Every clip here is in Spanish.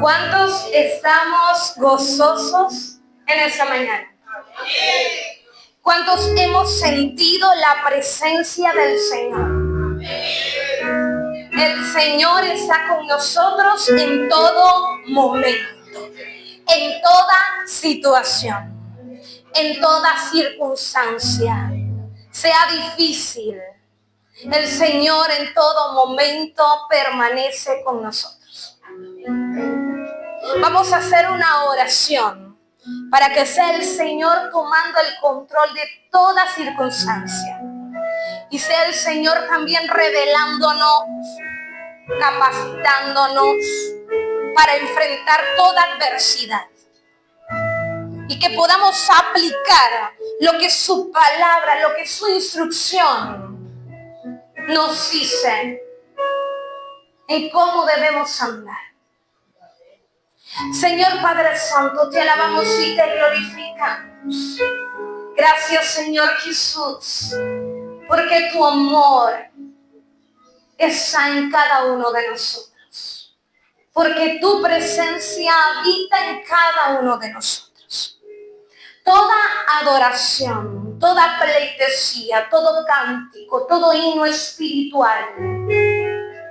¿Cuántos estamos gozosos en esta mañana? ¿Cuántos hemos sentido la presencia del Señor? El Señor está con nosotros en todo momento, en toda situación, en toda circunstancia, sea difícil. El Señor en todo momento permanece con nosotros. Vamos a hacer una oración para que sea el Señor tomando el control de toda circunstancia. Y sea el Señor también revelándonos, capacitándonos para enfrentar toda adversidad. Y que podamos aplicar lo que su palabra, lo que su instrucción nos dice en cómo debemos andar. Señor Padre Santo, te alabamos y te glorificamos. Gracias, Señor Jesús, porque tu amor está en cada uno de nosotros, porque tu presencia habita en cada uno de nosotros. Toda adoración, toda pleitesía, todo cántico, todo himno espiritual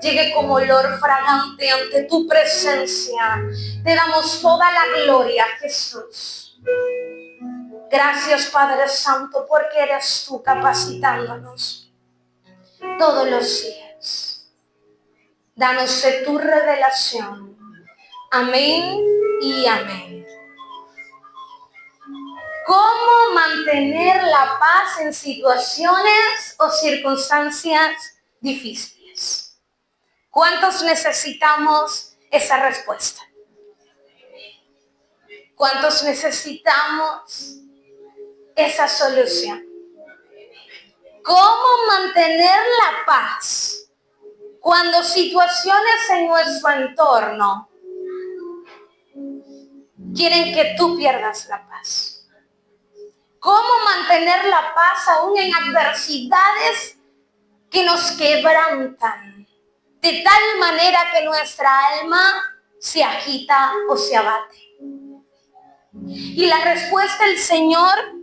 llegue como olor fragante ante tu presencia. Te damos toda la gloria, Jesús. Gracias, Padre Santo, porque eres tú capacitándonos todos los días. Danos de tu revelación. Amén y amén. ¿Cómo mantener la paz en situaciones o circunstancias difíciles? ¿Cuántos necesitamos esa respuesta? ¿Cuántos necesitamos esa solución? ¿Cómo mantener la paz cuando situaciones en nuestro entorno quieren que tú pierdas la paz? ¿Cómo mantener la paz aún en adversidades que nos quebrantan de tal manera que nuestra alma se agita o se abate? Y la respuesta el Señor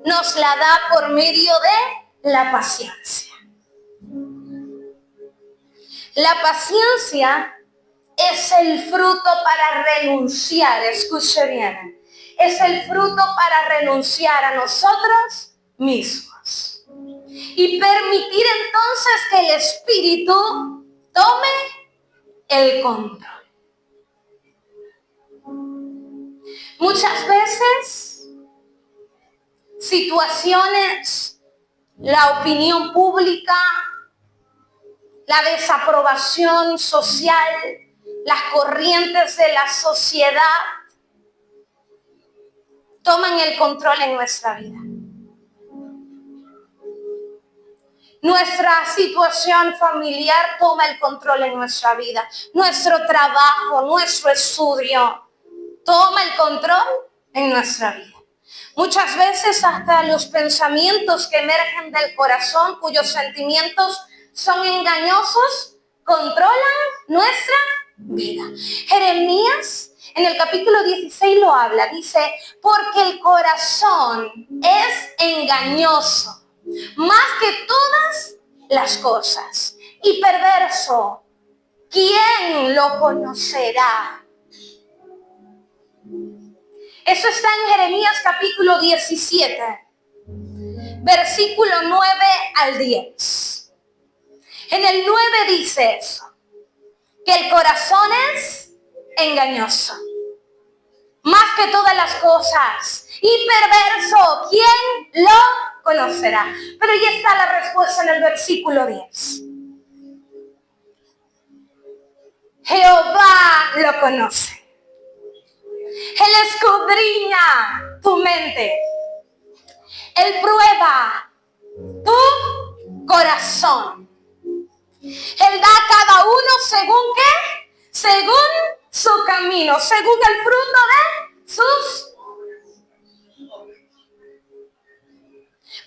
nos la da por medio de la paciencia. La paciencia es el fruto para renunciar, escuche bien, es el fruto para renunciar a nosotros mismos y permitir entonces que el Espíritu tome el control. Muchas veces, situaciones, la opinión pública, la desaprobación social, las corrientes de la sociedad toman el control en nuestra vida. Nuestra situación familiar toma el control en nuestra vida. Nuestro trabajo, nuestro estudio toma el control en nuestra vida. Muchas veces hasta los pensamientos que emergen del corazón, cuyos sentimientos son engañosos, controlan nuestra vida. Jeremías en el capítulo 16 lo habla, dice, porque el corazón es engañoso más que todas las cosas y perverso, ¿quién lo conocerá? Eso está en Jeremías capítulo 17, versículo 9 al 10. En el 9 dice eso, que el corazón es engañoso, más que todas las cosas, y perverso, ¿quién lo conocerá? Pero ya está la respuesta en el versículo 10. Jehová lo conoce. Él escudriña tu mente. Él prueba tu corazón. Él da a cada uno según qué, según su camino, según el fruto de sus.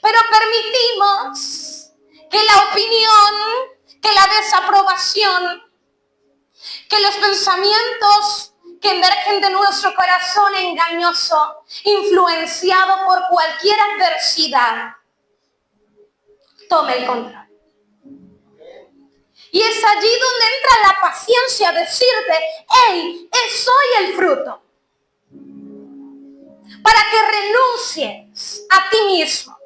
Pero permitimos que la opinión, que la desaprobación, que los pensamientos que emergen de nuestro corazón engañoso, influenciado por cualquier adversidad, tome el control. Y es allí donde entra la paciencia, decirte, hey, soy el fruto. Para que renuncies a ti mismo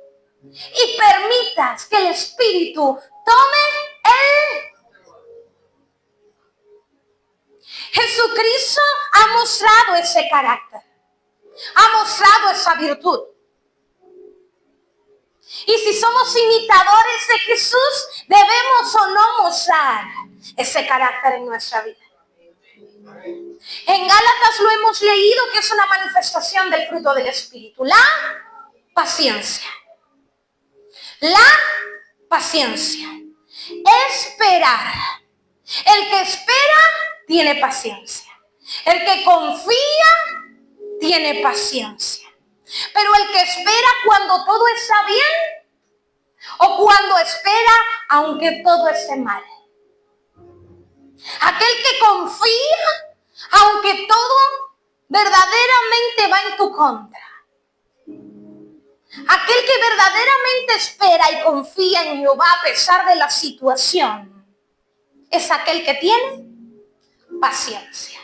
y permitas que el Espíritu tome el... Jesucristo ha mostrado ese carácter, ha mostrado esa virtud. Y si somos imitadores de Jesús, debemos o no mostrar ese carácter en nuestra vida. En Gálatas lo hemos leído, que es una manifestación del fruto del Espíritu. La paciencia. La paciencia. Esperar. El que espera tiene paciencia. El que confía tiene paciencia. Pero el que espera cuando todo está bien, o cuando espera aunque todo esté mal. Aquel que confía aunque todo verdaderamente va en tu contra. Aquel que verdaderamente espera y confía en Jehová a pesar de la situación, es aquel que tiene paciencia.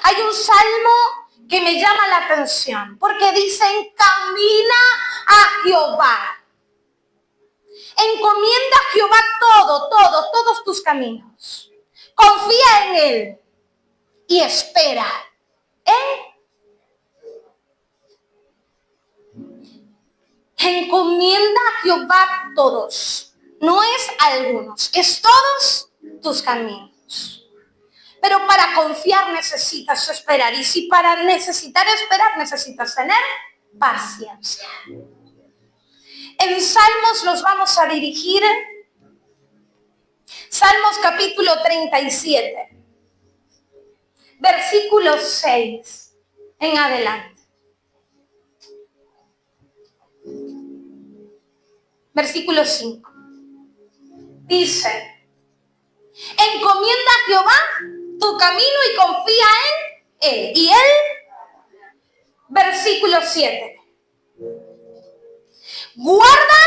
Hay un salmo que me llama la atención, porque dice, encamina a Jehová. Encomienda a Jehová todos tus caminos. Confía en Él y espera en... Encomienda a Jehová todos. No es algunos, es todos tus caminos. Pero para confiar necesitas esperar. Y si para necesitar esperar necesitas tener paciencia. En Salmos los vamos a dirigir. Salmos capítulo 37. Versículo 6 en adelante. Versículo 5. Dice, encomienda a Jehová tu camino y confía en Él. Y Él, versículo 7. Guarda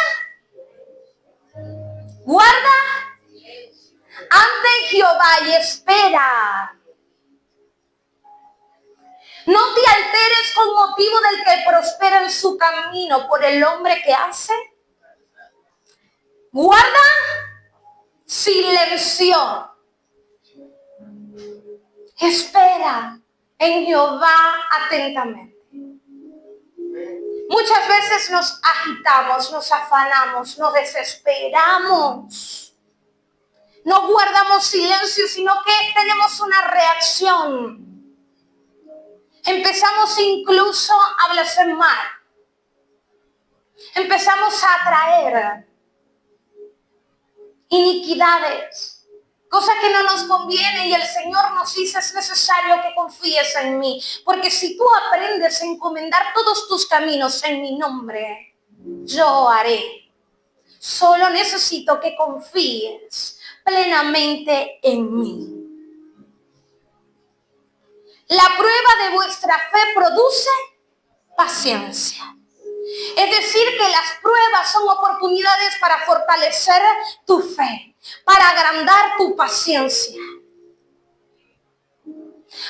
ante Jehová y espera. No te alteres con motivo del que prospera en su camino por el hombre que hace. Guarda silencio. Espera en Jehová atentamente. Muchas veces nos agitamos, nos afanamos, nos desesperamos. No guardamos silencio, sino que tenemos una reacción. Empezamos incluso a blasfemar. Empezamos a atraer iniquidades, cosa que no nos conviene, y el Señor nos dice, es necesario que confíes en mí, porque si tú aprendes a encomendar todos tus caminos en mi nombre, yo haré. Solo necesito que confíes plenamente en mí. La prueba de vuestra fe produce paciencia. Es decir, que las pruebas son oportunidades para fortalecer tu fe, para agrandar tu paciencia.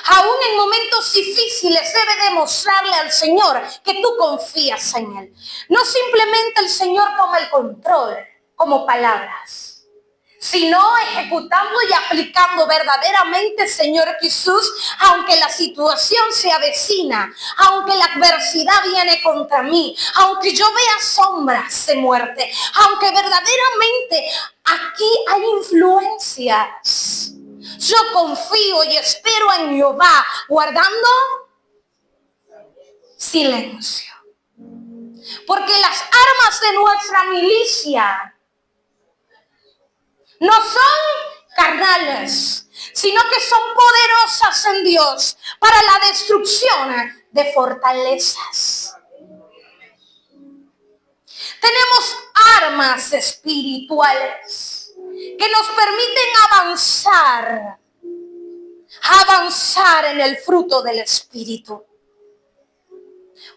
Aún en momentos difíciles debe demostrarle al Señor que tú confías en Él. No simplemente el Señor toma el control como palabras, sino ejecutando y aplicando verdaderamente, Señor Jesús, aunque la situación se avecina, aunque la adversidad viene contra mí, aunque yo vea sombras de muerte, aunque verdaderamente aquí hay influencias, yo confío y espero en Jehová, guardando silencio. Porque las armas de nuestra milicia no son carnales, sino que son poderosas en Dios para la destrucción de fortalezas. Tenemos armas espirituales que nos permiten avanzar Avanzar en el fruto del Espíritu.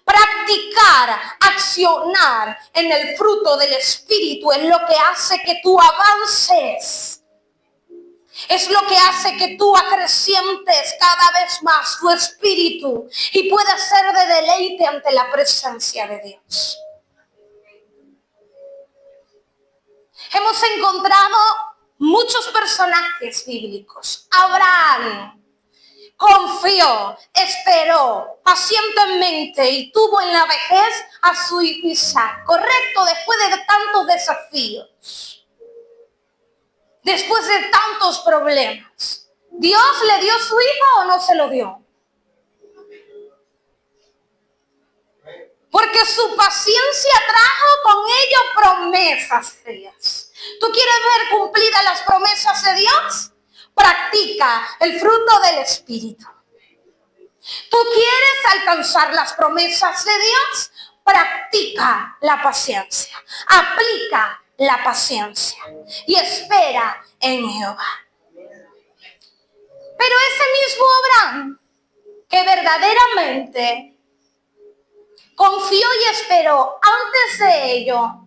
Practicar, accionar en el fruto del Espíritu es lo que hace que tú avances. Es lo que hace que tú acrecientes cada vez más tu espíritu y puedas ser de deleite ante la presencia de Dios. Hemos encontrado muchos personajes bíblicos. Abraham confió, esperó pacientemente y tuvo en la vejez a su hijo Isaac. Correcto, después de tantos desafíos, después de tantos problemas. ¿Dios le dio su hijo o no se lo dio? Porque su paciencia trajo con ello promesas de Dios. ¿Tú quieres ver cumplidas las promesas de Dios? Practica el fruto del Espíritu. ¿Tú quieres alcanzar las promesas de Dios? Practica la paciencia. Aplica la paciencia. Y espera en Jehová. Pero ese mismo Abraham, que verdaderamente confió y esperó, antes de ello,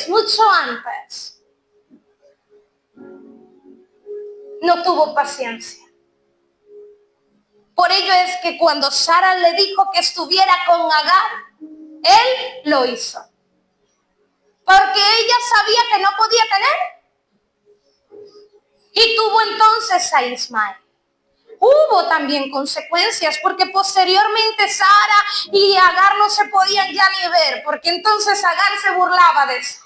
mucho antes, no tuvo paciencia. Por ello es que cuando Sara le dijo que estuviera con Agar, él lo hizo. Porque ella sabía que no podía tener. Y tuvo entonces a Ismael. Hubo también consecuencias, porque posteriormente Sara y Agar no se podían ya ni ver, porque entonces Agar se burlaba de Sara.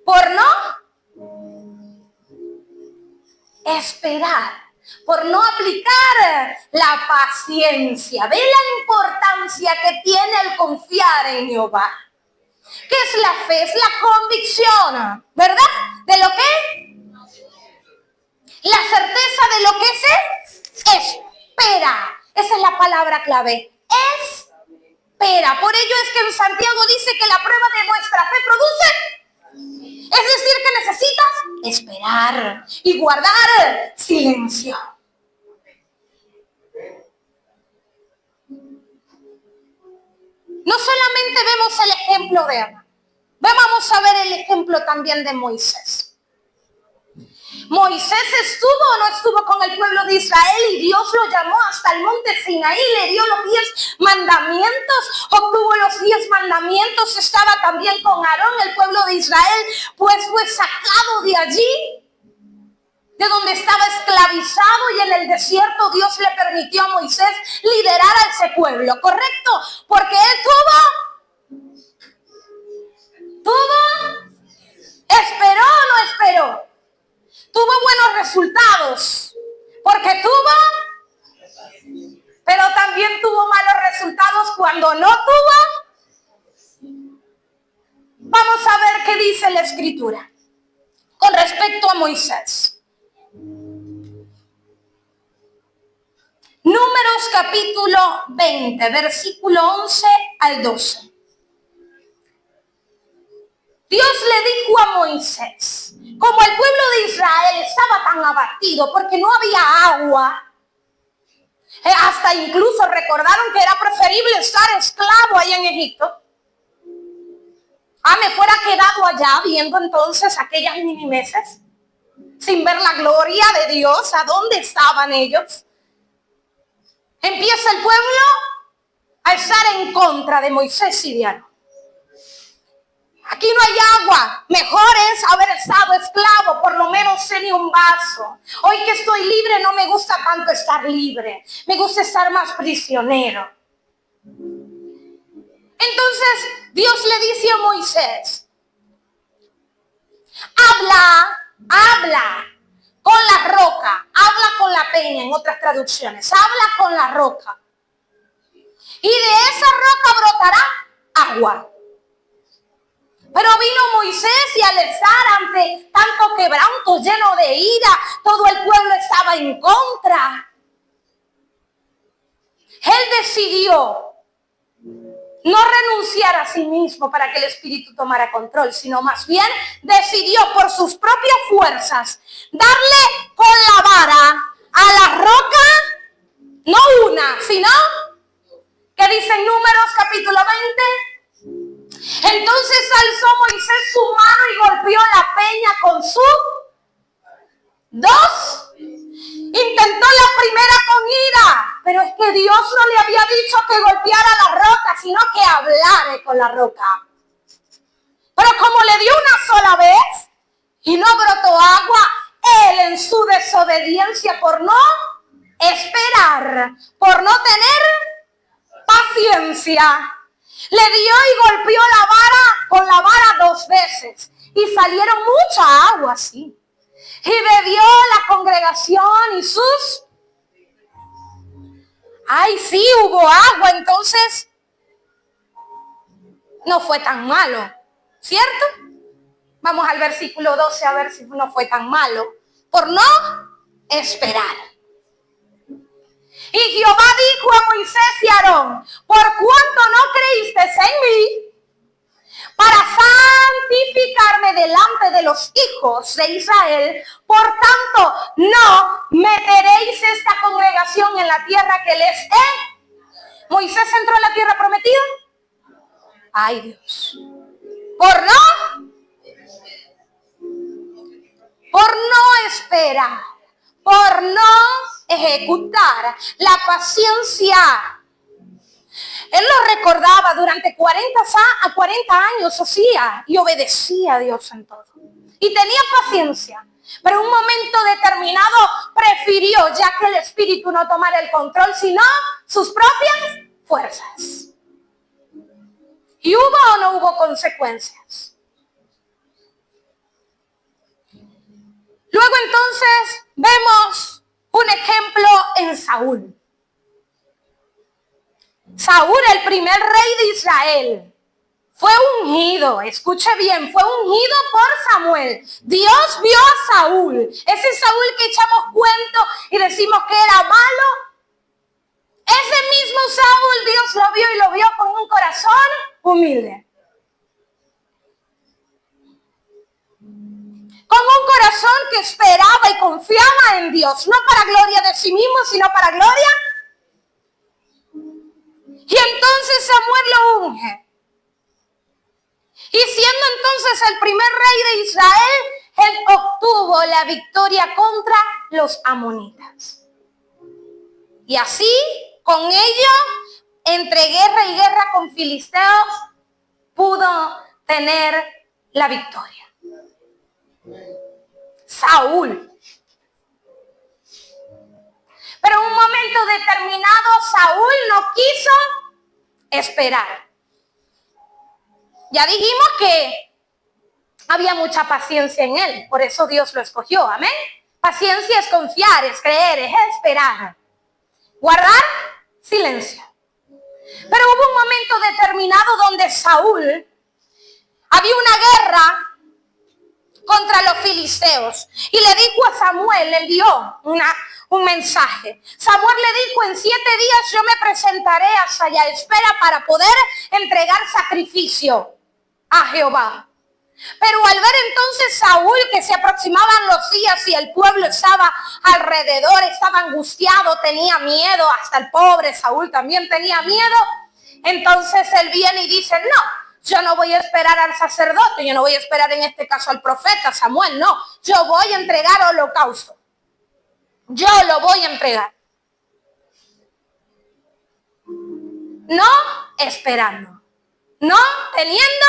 Por no esperar, por no aplicar la paciencia. Ve la importancia que tiene el confiar en Jehová. ¿Qué es la fe? Es la convicción, ¿verdad? ¿De lo que? La certeza de lo que se espera. Esa es la palabra clave. Espera. Por ello es que en Santiago dice que la prueba de nuestra fe produce. Es decir, que necesitas esperar y guardar silencio. No solamente vemos el ejemplo de Ana, vamos a ver el ejemplo también de Moisés. Moisés estuvo o no estuvo con el pueblo de Israel y Dios lo llamó hasta el monte Sinaí, le dio los 10 mandamientos, obtuvo los 10 mandamientos, estaba también con Aarón, el pueblo de Israel, pues fue sacado de allí, de donde estaba esclavizado, y en el desierto Dios le permitió a Moisés liderar a ese pueblo, ¿correcto? Porque él ¿esperó o no esperó? Tuvo buenos resultados, porque pero también tuvo malos resultados cuando no tuvo. Vamos a ver qué dice la Escritura con respecto a Moisés. Números capítulo 20, versículo 11 al 12. Dios le dijo a Moisés, como el pueblo de Israel estaba tan abatido porque no había agua, hasta incluso recordaron que era preferible estar esclavo allá en Egipto. Me fuera quedado allá viendo entonces aquellas minimeses, sin ver la gloria de Dios, ¿a dónde estaban ellos? Empieza el pueblo a estar en contra de Moisés y de Aarón. Aquí no hay agua, mejor es haber estado esclavo, por lo menos ni un vaso. Hoy que estoy libre no me gusta tanto estar libre, me gusta estar más prisionero. Entonces Dios le dice a Moisés, habla con la roca, habla con la peña, en otras traducciones, habla con la roca. Y de esa roca brotará agua. Pero vino Moisés y al estar ante tanto quebranto, lleno de ira, todo el pueblo estaba en contra. Él decidió no renunciar a sí mismo para que el Espíritu tomara control, sino más bien decidió por sus propias fuerzas darle con la vara 2, intentó la primera con ira, pero es que Dios no le había dicho que golpeara la roca, sino que hablara con la roca. Pero como le dio una sola vez y no brotó agua, él en su desobediencia por no esperar, por no tener paciencia, le dio y golpeó la vara con la vara 2 veces y salieron mucha agua así. Y bebió la congregación y sus... Ay, sí, hubo agua, entonces no fue tan malo, ¿cierto? Vamos al versículo 12 a ver si no fue tan malo. Por no esperar. Y Jehová dijo a Moisés y a Aarón, por cuanto no creísteis en mí, para santificarme delante de los hijos de Israel, por tanto, no meteréis esta congregación en la tierra que les he. ¿Moisés entró en la tierra prometida? Ay, Dios. Por no esperar, por no ejecutar la paciencia. Él lo recordaba durante 40 años, hacía y obedecía a Dios en todo. Y tenía paciencia, pero en un momento determinado prefirió, ya que el Espíritu no tomara el control, sino sus propias fuerzas. ¿Y hubo o no hubo consecuencias? Luego entonces vemos un ejemplo en Saúl. Saúl, el primer rey de Israel, fue ungido, escuche bien, fue ungido por Samuel. Dios vio a Saúl, ese Saúl que echamos cuento y decimos que era malo. Ese mismo Saúl Dios lo vio y lo vio con un corazón humilde. Con un corazón que esperaba y confiaba en Dios, no para gloria de sí mismo, sino para gloria. Y entonces Samuel lo unge. Y siendo entonces el primer rey de Israel, él obtuvo la victoria contra los amonitas. Y así, con ello, entre guerra y guerra con filisteos, pudo tener la victoria. Saúl. Pero en un momento determinado, Saúl no quiso esperar. Ya dijimos que había mucha paciencia en él, por eso Dios lo escogió, amén. Paciencia es confiar, es creer, es esperar. Guardar silencio. Pero hubo un momento determinado donde Saúl, había una guerra contra los filisteos y le dijo a Samuel, le envió un mensaje. Samuel le dijo, en 7 días yo me presentaré hasta allá, espera para poder entregar sacrificio a Jehová. Pero al ver entonces Saúl que se aproximaban los días y el pueblo estaba alrededor, estaba angustiado, tenía miedo, hasta el pobre Saúl también tenía miedo, entonces él viene y dice, no, yo no voy a esperar al sacerdote, yo no voy a esperar en este caso al profeta Samuel, no, yo voy a entregar holocausto. Yo lo voy a entregar. No esperando. No teniendo.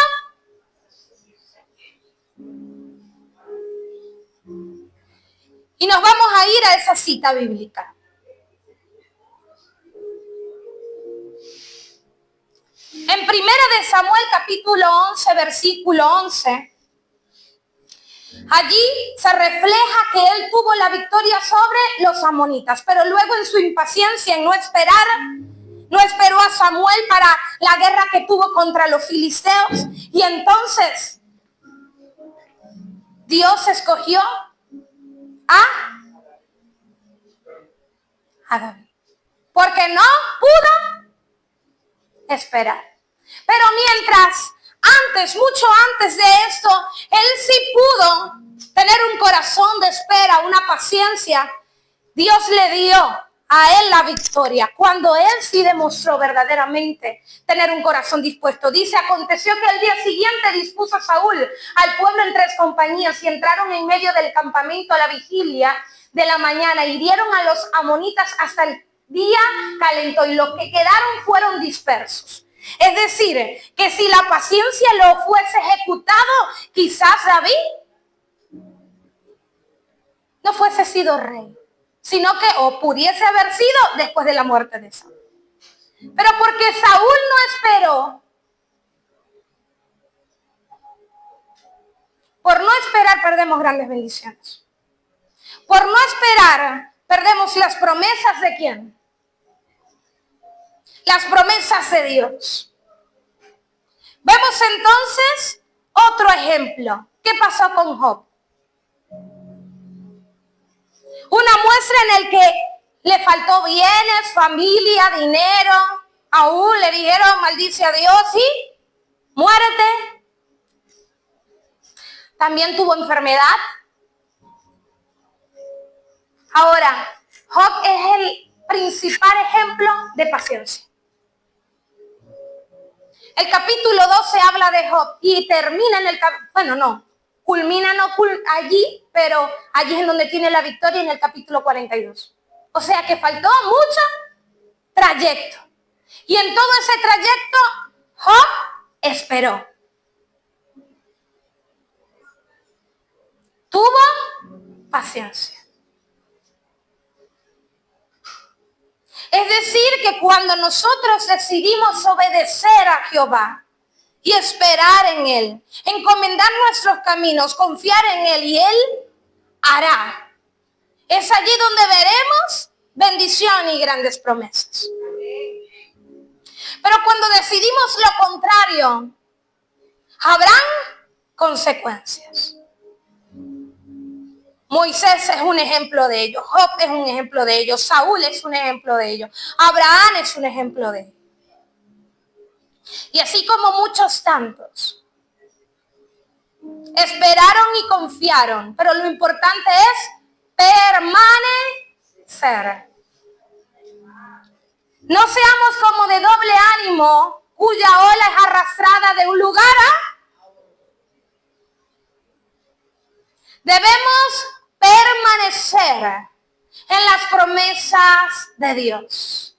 Y nos vamos a ir a esa cita bíblica. En 1 de Samuel capítulo 11, versículo 11. Allí se refleja que él tuvo la victoria sobre los amonitas, pero luego en su impaciencia en no esperar, no esperó a Samuel para la guerra que tuvo contra los filisteos. Y entonces Dios escogió a David, porque no pudo esperar. Pero mientras mucho antes de esto, él sí pudo tener un corazón de espera, una paciencia. Dios le dio a él la victoria, cuando él sí demostró verdaderamente tener un corazón dispuesto. Dice, aconteció que el día siguiente dispuso a Saúl al pueblo en 3 compañías y entraron en medio del campamento a la vigilia de la mañana, hirieron a los amonitas hasta el día calentó y los que quedaron fueron dispersos. Es decir, que si la paciencia lo fuese ejecutado, quizás David no fuese sido rey, sino que o pudiese haber sido después de la muerte de Saúl. Pero porque Saúl no esperó, por no esperar perdemos grandes bendiciones. Por no esperar perdemos las promesas de ¿quién? Las promesas de Dios. Vemos entonces otro ejemplo. ¿Qué pasó con Job? Una muestra en el que le faltó bienes, familia, dinero. Aún le dijeron, maldice a Dios y muérete. También tuvo enfermedad. Ahora, Job es el principal ejemplo de paciencia. El capítulo 12 habla de Job y termina en el culmina allí, pero allí es en donde tiene la victoria en el capítulo 42. O sea que faltó mucho trayecto. Y en todo ese trayecto, Job esperó. Tuvo paciencia. Es decir, que cuando nosotros decidimos obedecer a Jehová y esperar en Él, encomendar nuestros caminos, confiar en Él y Él hará. Es allí donde veremos bendición y grandes promesas. Pero cuando decidimos lo contrario, habrán consecuencias. Moisés es un ejemplo de ello, Job es un ejemplo de ello, Saúl es un ejemplo de ello, Abraham es un ejemplo de ello. Y así como muchos tantos esperaron y confiaron, pero lo importante es permanecer. No seamos como de doble ánimo, cuya ola es arrastrada de un lugar a... Debemos permanecer en las promesas de Dios.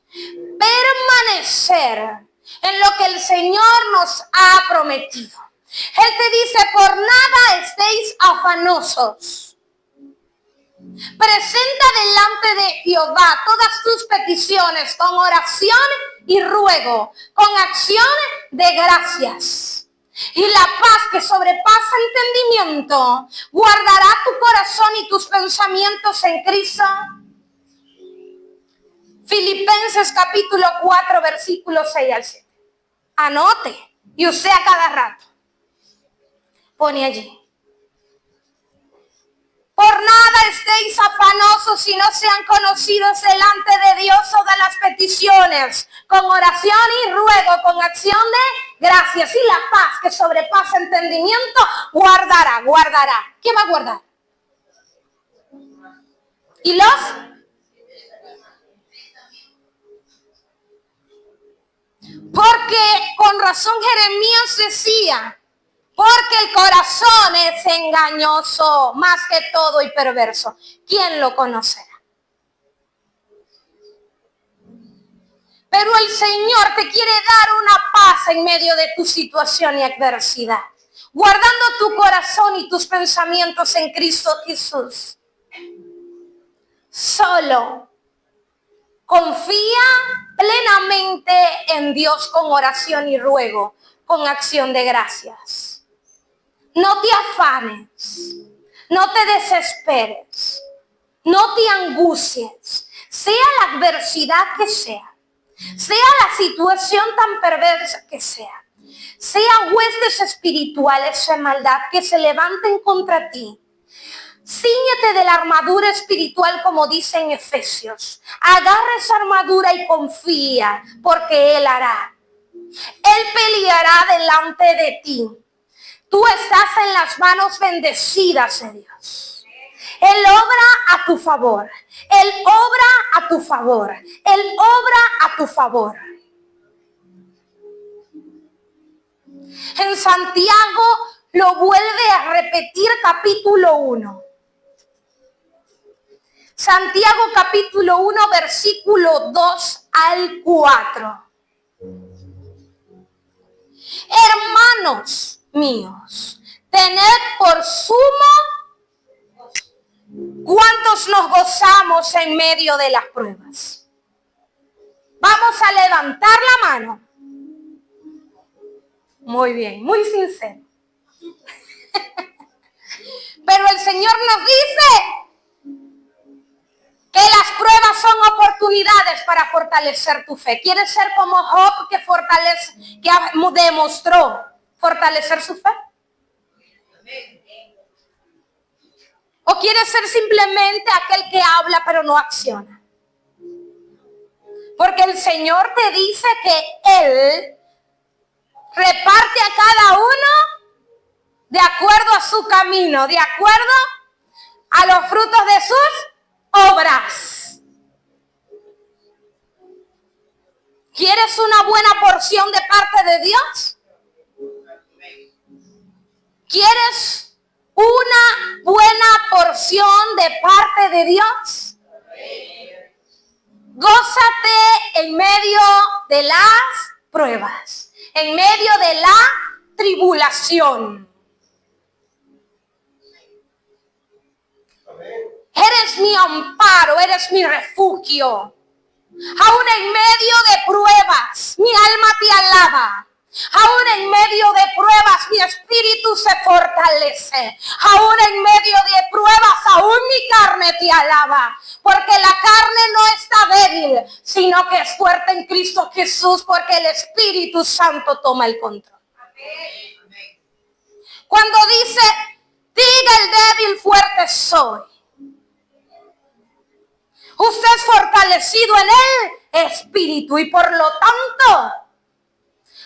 Permanecer en lo que el Señor nos ha prometido. Él te dice, por nada estéis afanosos. Presenta delante de Jehová todas tus peticiones con oración y ruego, con acción de gracias. Y la paz que sobrepasa entendimiento guardará tu corazón y tus pensamientos en Cristo. Filipenses capítulo 4, versículos 6 al 7. Anote y usted a cada rato pone allí. Por nada estéis afanosos si no sean conocidos delante de Dios todas las peticiones, con oración y ruego, con acción de gracias. Y la paz que sobrepasa entendimiento guardará. ¿Qué va a guardar? ¿Y Porque con razón Jeremías decía, porque el corazón es engañoso más que todo y perverso. ¿Quién lo conocerá? Pero el Señor te quiere dar una paz en medio de tu situación y adversidad, guardando tu corazón y tus pensamientos en Cristo Jesús. Solo confía plenamente en Dios con oración y ruego, con acción de gracias. No te afanes, no te desesperes, no te angusties, sea la adversidad que sea la situación tan perversa que sea huestes espirituales de maldad que se levanten contra ti. Cíñete de la armadura espiritual como dice en Efesios. Agarra esa armadura y confía, porque Él hará. Él peleará delante de ti. Tú estás en las manos bendecidas de Dios. Él obra a tu favor. Él obra a tu favor. Él obra a tu favor. En Santiago lo vuelve a repetir capítulo 1. Santiago capítulo 1, versículo 2 al 4. Hermanos míos, tened por sumo cuántos nos gozamos en medio de las pruebas. Vamos a levantar la mano. Muy bien, muy sincero. Pero el Señor nos dice que las pruebas son oportunidades para fortalecer tu fe. ¿Quieres ser como Job que demostró fortalecer su fe? ¿O quieres ser simplemente aquel que habla pero no acciona? Porque el Señor te dice que Él reparte a cada uno de acuerdo a su camino, de acuerdo a los frutos de sus obras. ¿Quieres una buena porción de parte de Dios? ¿Quieres una buena porción de parte de Dios? Gózate en medio de las pruebas, en medio de la tribulación. Eres mi amparo, eres mi refugio. Aún en medio de pruebas, mi alma te alaba. Aún en medio de pruebas, mi espíritu se fortalece. Aún en medio de pruebas, aún mi carne te alaba. Porque la carne no está débil, sino que es fuerte en Cristo Jesús, porque el Espíritu Santo toma el control. Cuando dice, diga el débil, fuerte soy. Usted es fortalecido en el Espíritu y por lo tanto,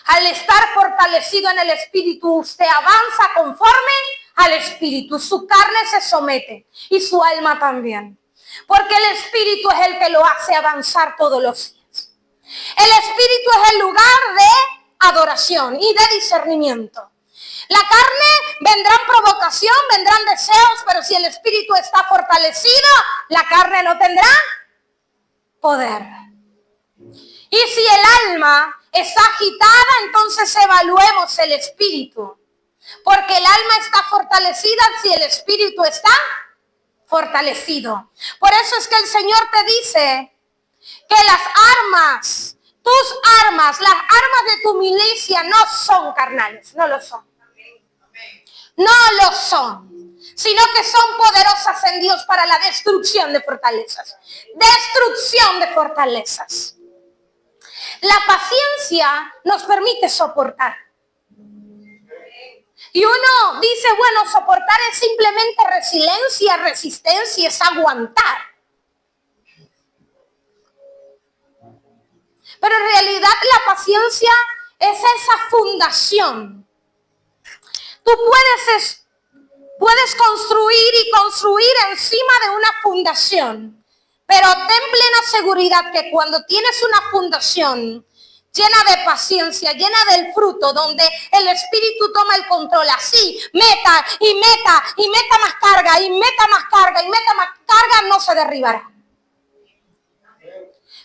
al estar fortalecido en el Espíritu, usted avanza conforme al Espíritu. Su carne se somete y su alma también. Porque el Espíritu es el que lo hace avanzar todos los días. El Espíritu es el lugar de adoración y de discernimiento. La carne vendrán provocación, vendrán deseos, pero si el Espíritu está fortalecido, la carne no tendrá poder. Y si el alma está agitada, entonces evaluemos el Espíritu. Porque el alma está fortalecida si el Espíritu está fortalecido. Por eso es que el Señor te dice que las armas, tus armas, las armas de tu milicia no son carnales, no lo son. No lo son, sino que son poderosas en Dios para la destrucción de fortalezas. Destrucción de fortalezas. La paciencia nos permite soportar. Y uno dice, bueno, soportar es simplemente resiliencia, resistencia, es aguantar. Pero en realidad la paciencia es esa fundación. Tú puedes construir y construir encima de una fundación, pero ten plena seguridad que cuando tienes una fundación llena de paciencia, llena del fruto, donde el Espíritu toma el control, así, meta y meta y meta más carga y meta más carga y meta más carga, no se derribará.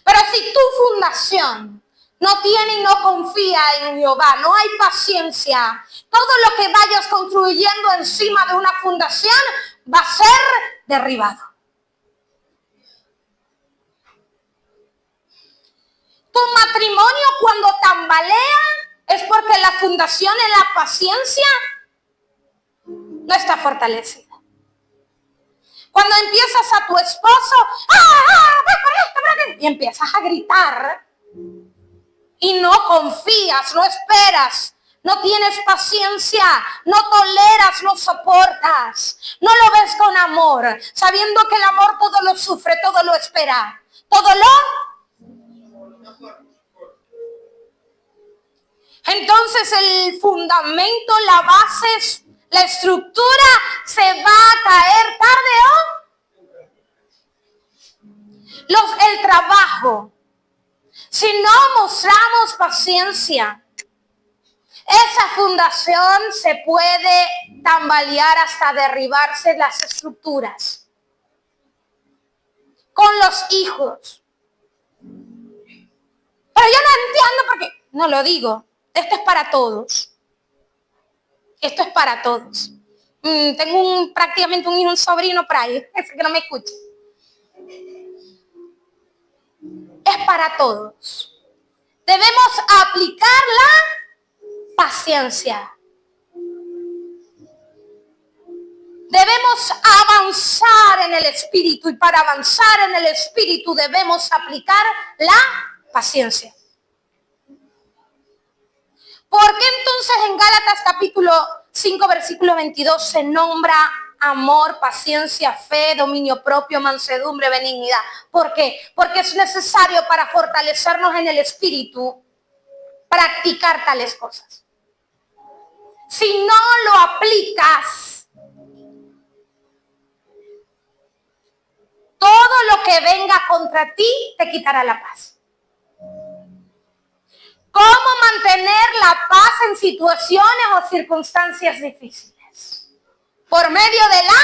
Pero si tu fundación no tiene y no confía en Jehová, no hay paciencia, todo lo que vayas construyendo encima de una fundación va a ser derribado. Tu matrimonio cuando tambalea es porque la fundación en la paciencia no está fortalecida. Cuando empiezas a tu esposo, y empiezas a gritar y no confías, no esperas, no tienes paciencia, no toleras, no soportas, no lo ves con amor, sabiendo que el amor todo lo sufre, todo lo espera, todo lo... Entonces el fundamento, la base, la estructura se va a caer tarde o el trabajo. Si no mostramos paciencia, esa fundación se puede tambalear hasta derribarse las estructuras. Con los hijos. Pero yo no entiendo por qué. No lo digo. Esto es para todos. Esto es para todos. Tengo prácticamente un sobrino por ahí. Ese que no me escucha. Es para todos. Debemos aplicar la paciencia. Debemos avanzar en el Espíritu y para avanzar en el Espíritu debemos aplicar la paciencia. ¿Por qué entonces en Gálatas capítulo 5 versículo 22 se nombra amor, paciencia, fe, dominio propio, mansedumbre, benignidad? ¿Por qué? Porque es necesario para fortalecernos en el Espíritu practicar tales cosas. Si no lo aplicas, todo lo que venga contra ti te quitará la paz. ¿Cómo mantener la paz en situaciones o circunstancias difíciles? Por medio de la...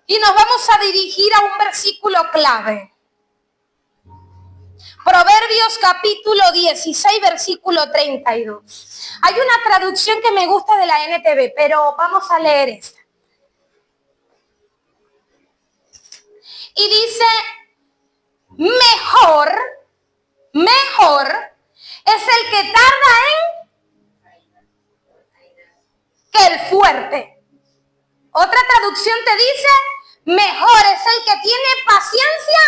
Y nos vamos a dirigir a un versículo clave. Proverbios capítulo 16, versículo 32. Hay una traducción que me gusta de la NTV, pero vamos a leer esta. Y dice, mejor es el que tarda que el fuerte. Otra traducción te dice, mejor es el que tiene paciencia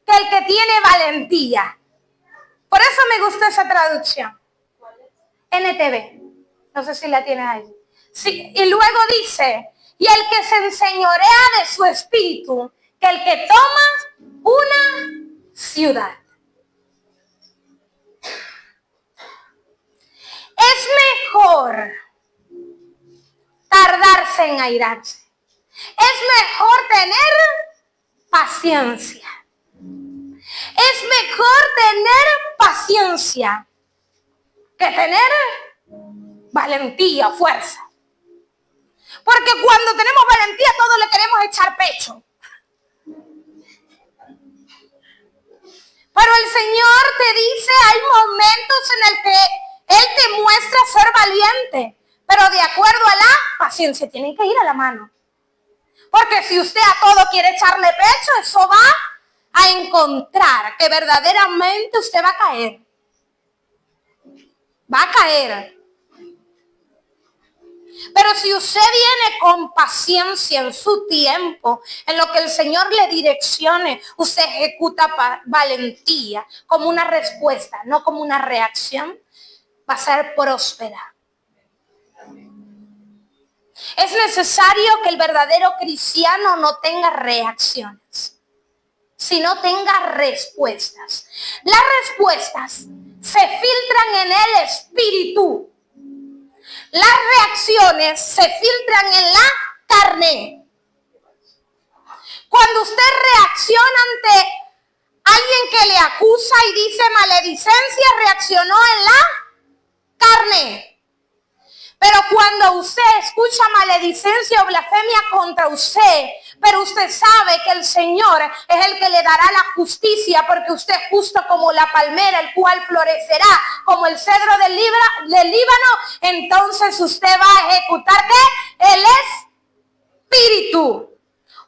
que el que tiene valentía. Por eso me gusta esa traducción. NTV. No sé si la tienes ahí. Sí, y luego dice, y el que se enseñorea de su espíritu, que el que toma una ciudad. Es mejor tardarse en airarse. Es mejor tener paciencia. Es mejor tener paciencia que tener valentía, fuerza. Porque cuando tenemos valentía todos le queremos echar pecho. Pero el Señor te dice, hay momentos en el que Él te muestra ser valiente, pero de acuerdo a la paciencia, tienen que ir a la mano. Porque si usted a todo quiere echarle pecho, eso va a encontrar que verdaderamente usted va a caer. Va a caer. Pero si usted viene con paciencia en su tiempo, en lo que el Señor le direccione, usted ejecuta valentía como una respuesta, no como una reacción, va a ser próspera. Es necesario que el verdadero cristiano no tenga reacciones, sino tenga respuestas. Las respuestas se filtran en el espíritu. Las reacciones se filtran en la carne. Cuando usted reacciona ante alguien que le acusa y dice maledicencia, reaccionó en la carne. Pero cuando usted escucha maledicencia o blasfemia contra usted, pero usted sabe que el Señor es el que le dará la justicia, porque usted es justo como la palmera, el cual florecerá como el cedro del Líbano, entonces usted va a ejecutar ¿qué? El espíritu.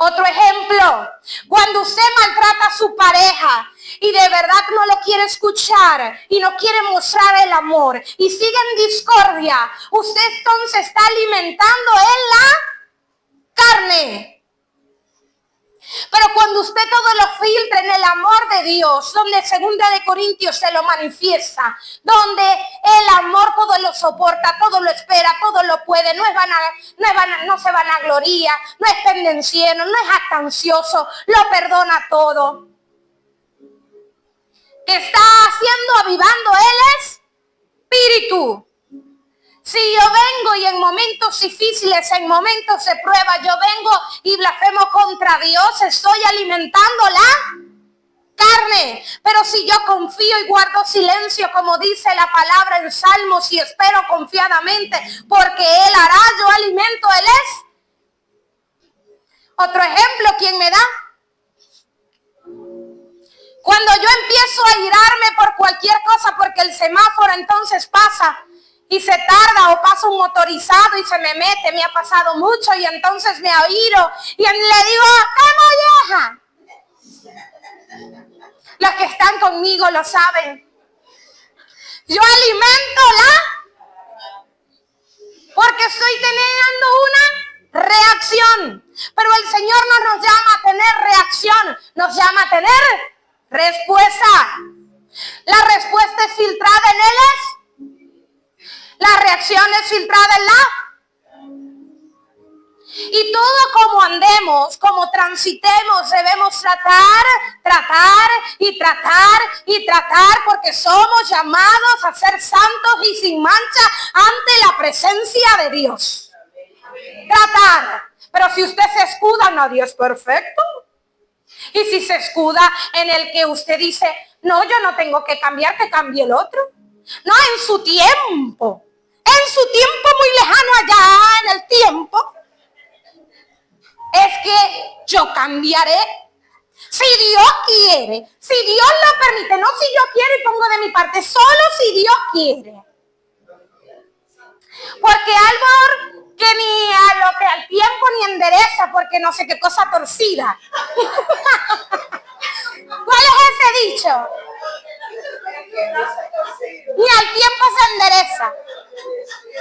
Otro ejemplo, cuando usted maltrata a su pareja y de verdad no lo quiere escuchar y no quiere mostrar el amor y sigue en discordia, usted entonces está alimentando en la carne. Pero cuando usted todo lo filtra en el amor de Dios, donde 2 Corintios se lo manifiesta, donde el amor todo lo soporta, todo lo espera, todo lo puede, no se vanagloria, no es pendenciero, no es jactancioso, lo perdona todo. Que está haciendo, avivando el espíritu. Si yo vengo y en momentos difíciles, en momentos de prueba, yo vengo y blasfemo contra Dios, estoy alimentando la carne. Pero si yo confío y guardo silencio, como dice la palabra en Salmos, y espero confiadamente, porque Él hará, yo alimento, Él es. Otro ejemplo, ¿quién me da? Cuando yo empiezo a irarme por cualquier cosa, porque el semáforo entonces pasa y se tarda, o pasa un motorizado y se me mete, me ha pasado mucho, y entonces me oíro y le digo, ¡qué molleja! Los que están conmigo lo saben. Yo alimento porque estoy teniendo una reacción. Pero el Señor no nos llama a tener reacción, nos llama a tener respuesta. La respuesta es filtrada en Él. La reacción es filtrada en la. Y todo como andemos, como transitemos, debemos tratar y tratar, porque somos llamados a ser santos y sin mancha ante la presencia de Dios. Tratar. Pero si usted se escuda, nadie es perfecto. Y si se escuda en el que usted dice, no, yo no tengo que cambiar, que cambie el otro. No, en su tiempo muy lejano allá en el tiempo, es que yo cambiaré. Si Dios quiere, si Dios lo permite, no si yo quiero y pongo de mi parte, solo si Dios quiere. Porque algo que ni a lo que al tiempo ni endereza, porque no sé qué cosa torcida. ¿Cuál es ese dicho? Ni al tiempo se endereza.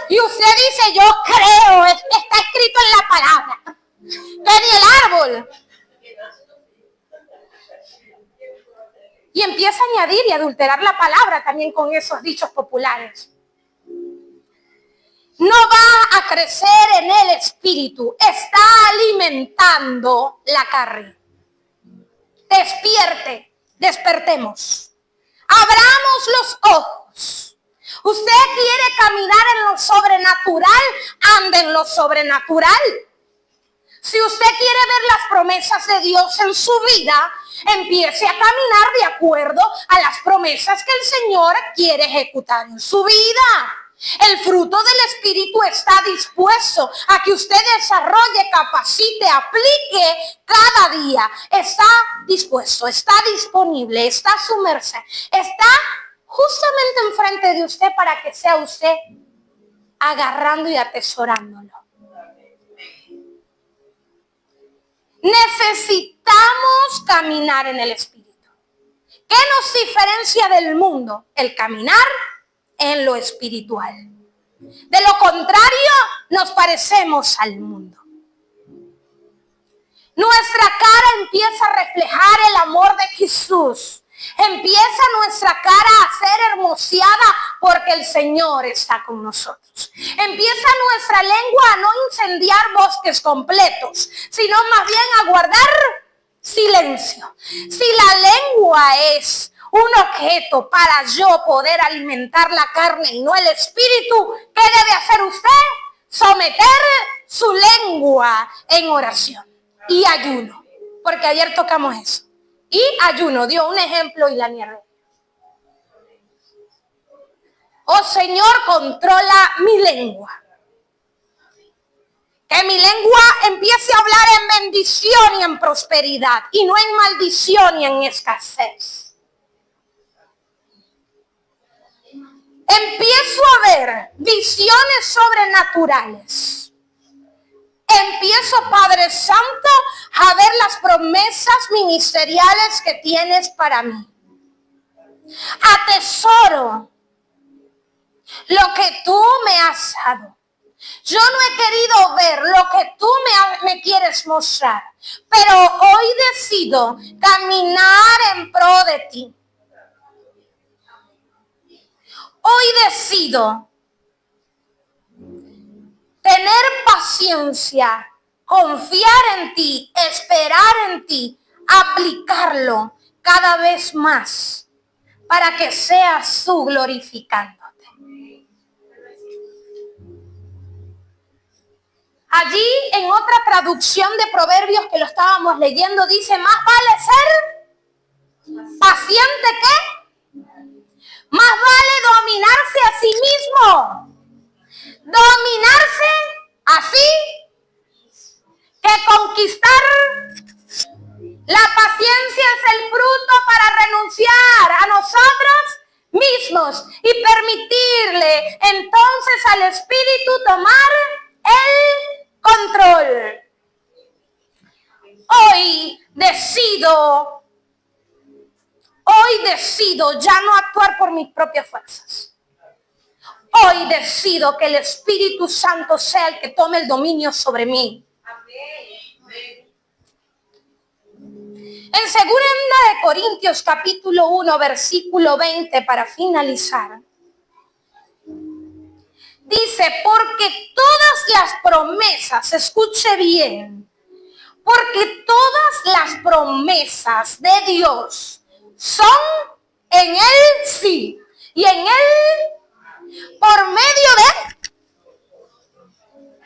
Y usted dice, yo creo, está escrito en la palabra, que ni el árbol. Y empieza a añadir y adulterar la palabra también con esos dichos populares. No va a crecer en el espíritu, está alimentando la carne. Despierte, despertemos. Abramos los ojos. Usted quiere caminar en lo sobrenatural, ande en lo sobrenatural. Si usted quiere ver las promesas de Dios en su vida, empiece a caminar de acuerdo a las promesas que el Señor quiere ejecutar en su vida. El fruto del Espíritu está dispuesto a que usted desarrolle, capacite, aplique cada día. Está dispuesto, está disponible, está a su merced, está justamente enfrente de usted para que sea usted agarrando y atesorándolo. Necesitamos caminar en el Espíritu. ¿Qué nos diferencia del mundo? El caminar en lo espiritual. De lo contrario, nos parecemos al mundo. Nuestra cara empieza a reflejar el amor de Jesús. Empieza nuestra cara a ser hermoseada porque el Señor está con nosotros. Empieza nuestra lengua a no incendiar bosques completos, sino más bien a guardar silencio. Si la lengua es un objeto para yo poder alimentar la carne y no el espíritu, ¿qué debe hacer usted? Someter su lengua en oración y ayuno, porque ayer tocamos eso. Y ayuno, dio un ejemplo y la nieve. Oh Señor, controla mi lengua. Que mi lengua empiece a hablar en bendición y en prosperidad, y no en maldición y en escasez. Empiezo a ver visiones sobrenaturales. Empiezo, Padre Santo, a ver las promesas ministeriales que tienes para mí. Atesoro lo que tú me has dado. Yo no he querido ver lo que tú me quieres mostrar, pero hoy decido caminar en pro de ti. Hoy decido tener paciencia, confiar en ti, esperar en ti, aplicarlo cada vez más para que seas tú glorificándote. Allí en otra traducción de Proverbios que lo estábamos leyendo dice, más vale ser paciente que, más vale dominarse a sí mismo. Dominarse así que conquistar. La paciencia es el fruto para renunciar a nosotros mismos y permitirle entonces al Espíritu tomar el control. Hoy decido ya no actuar por mis propias fuerzas. Hoy decido que el Espíritu Santo sea el que tome el dominio sobre mí. En 2 de Corintios capítulo 1 versículo 20 para finalizar. Dice, porque todas las promesas, escuche bien, porque todas las promesas de Dios son en Él sí y en Él por medio de,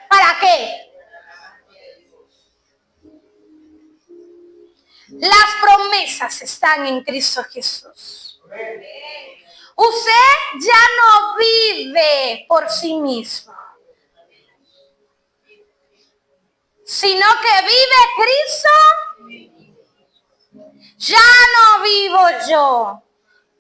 ¿para qué? Las promesas están en Cristo Jesús. Usted ya no vive por sí mismo, sino que vive Cristo. Ya no vivo yo,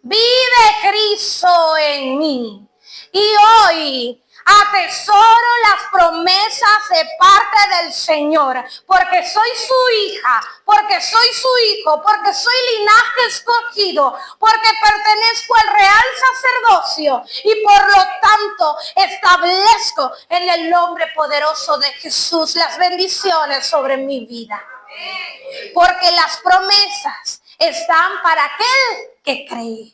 vive Cristo en mí. Y hoy atesoro las promesas de parte del Señor, porque soy su hija, porque soy su hijo, porque soy linaje escogido, porque pertenezco al real sacerdocio y por lo tanto establezco en el nombre poderoso de Jesús las bendiciones sobre mi vida. Porque las promesas están para aquel que cree.